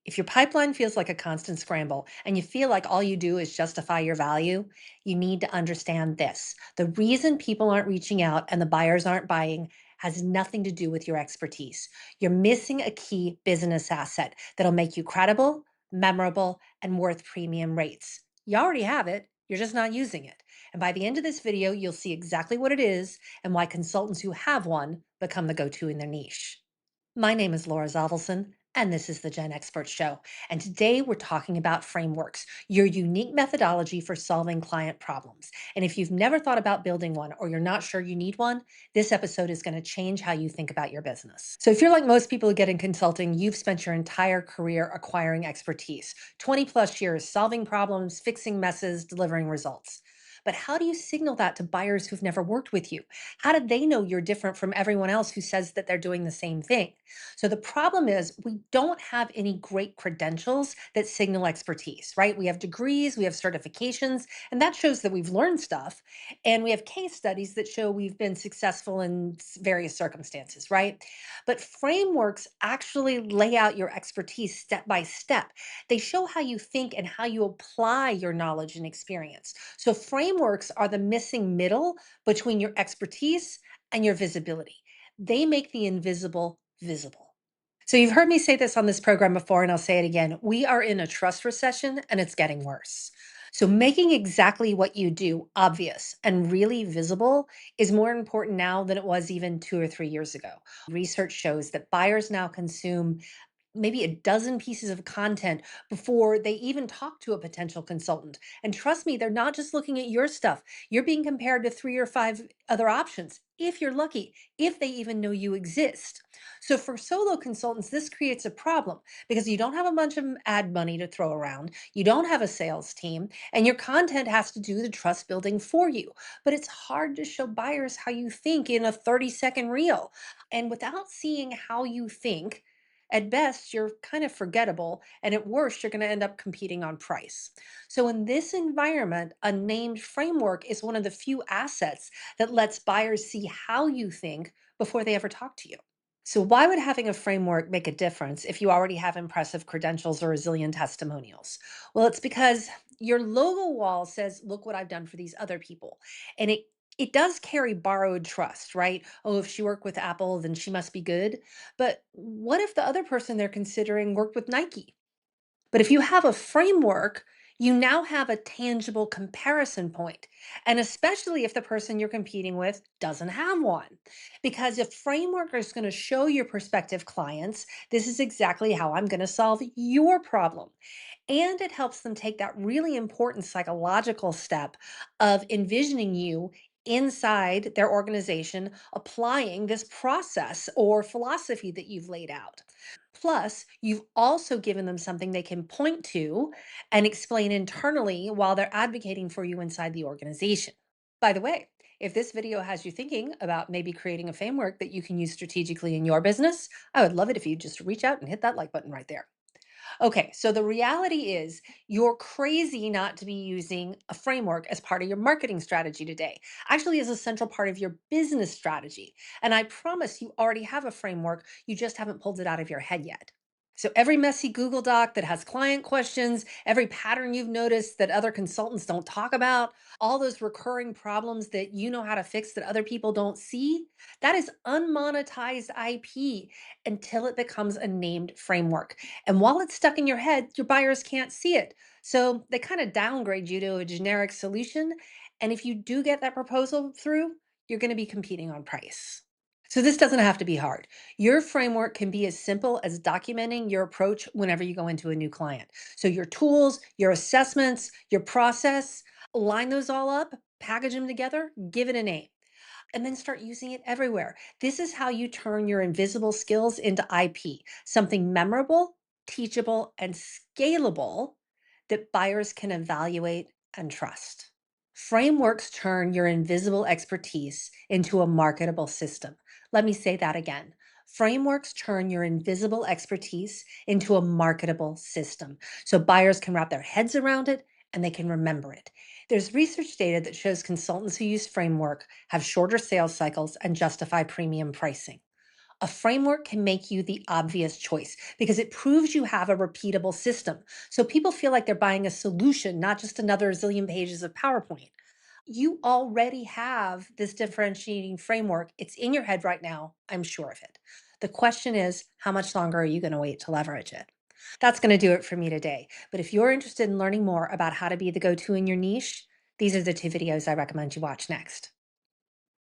If your pipeline feels like a constant scramble and you feel like all you do is justify your value, you need to understand this. The reason people aren't reaching out and the buyers aren't buying has nothing to do with your expertise. You're missing a key business asset that'll make you credible, memorable, and worth premium rates. You already have it, you're just not using it. And by the end of this video, you'll see exactly what it is and why consultants who have one become the go to in their niche. My name is Laura Zavelson, and this is the Gen Expert Show. And today we're talking about frameworks, your unique methodology for solving client problems. And if you've never thought about building one or you're not sure you need one, this episode is going to change how you think about your business. So if you're like most people who get in consulting, you've spent your entire career acquiring expertise, 20 plus years solving problems, fixing messes, delivering results. But how do you signal that to buyers who've never worked with you? How do they know you're different from everyone else who says that they're doing the same thing? So the problem is we don't have any great credentials that signal expertise, right? We have degrees, we have certifications, and that shows that we've learned stuff. And we have case studies that show we've been successful in various circumstances, right? But frameworks actually lay out your expertise step by step. They show how you think and how you apply your knowledge and experience. So frameworks are the missing middle between your expertise and your visibility. They make the invisible visible. So you've heard me say this on this program before, and I'll say it again. We are in a trust recession and it's getting worse. So making exactly what you do obvious and really visible is more important now than it was even 2 or 3 years ago. Research shows that buyers now consume maybe a dozen pieces of content before they even talk to a potential consultant. And trust me, they're not just looking at your stuff. You're being compared to 3 or 5 other options, if you're lucky, if they even know you exist. So for solo consultants, this creates a problem because you don't have a bunch of ad money to throw around. You don't have a sales team, and your content has to do the trust building for you. But it's hard to show buyers how you think in a 30-second reel. And without seeing how you think, at best, you're kind of forgettable, and at worst, you're going to end up competing on price. So, in this environment, a named framework is one of the few assets that lets buyers see how you think before they ever talk to you. So, why would having a framework make a difference if you already have impressive credentials or a zillion testimonials? Well, it's because your logo wall says, look what I've done for these other people. And it does carry borrowed trust, right? Oh, if she worked with Apple, then she must be good. But what if the other person they're considering worked with Nike? But if you have a framework, you now have a tangible comparison point, and especially if the person you're competing with doesn't have one. Because if framework is going to show your prospective clients, this is exactly how I'm going to solve your problem. And it helps them take that really important psychological step of envisioning you inside their organization, applying this process or philosophy that you've laid out. Plus, you've also given them something they can point to and explain internally while they're advocating for you inside the organization. By the way, if this video has you thinking about maybe creating a framework that you can use strategically in your business, I would love it if you just reach out and hit that like button right there. Okay, so the reality is you're crazy not to be using a framework as part of your marketing strategy today, actually, as a central part of your business strategy. And I promise you already have a framework, you just haven't pulled it out of your head yet. So every messy Google Doc that has client questions, every pattern you've noticed that other consultants don't talk about, all those recurring problems that you know how to fix that other people don't see, that is unmonetized IP until it becomes a named framework. And while it's stuck in your head, your buyers can't see it. So they kind of downgrade you to a generic solution. And if you do get that proposal through, you're going to be competing on price. So this doesn't have to be hard. Your framework can be as simple as documenting your approach whenever you go into a new client. So your tools, your assessments, your process, line those all up, package them together, give it a name, and then start using it everywhere. This is how you turn your invisible skills into IP, something memorable, teachable, and scalable that buyers can evaluate and trust. Frameworks turn your invisible expertise into a marketable system. Let me say that again. Frameworks turn your invisible expertise into a marketable system so buyers can wrap their heads around it and they can remember it. There's research data that shows consultants who use framework have shorter sales cycles and justify premium pricing. A framework can make you the obvious choice because it proves you have a repeatable system. So people feel like they're buying a solution, not just another zillion pages of PowerPoint. You already have this differentiating framework. It's in your head right now. I'm sure of it. The question is, how much longer are you going to wait to leverage it? That's going to do it for me today. But if you're interested in learning more about how to be the go to in your niche, these are the two videos I recommend you watch next.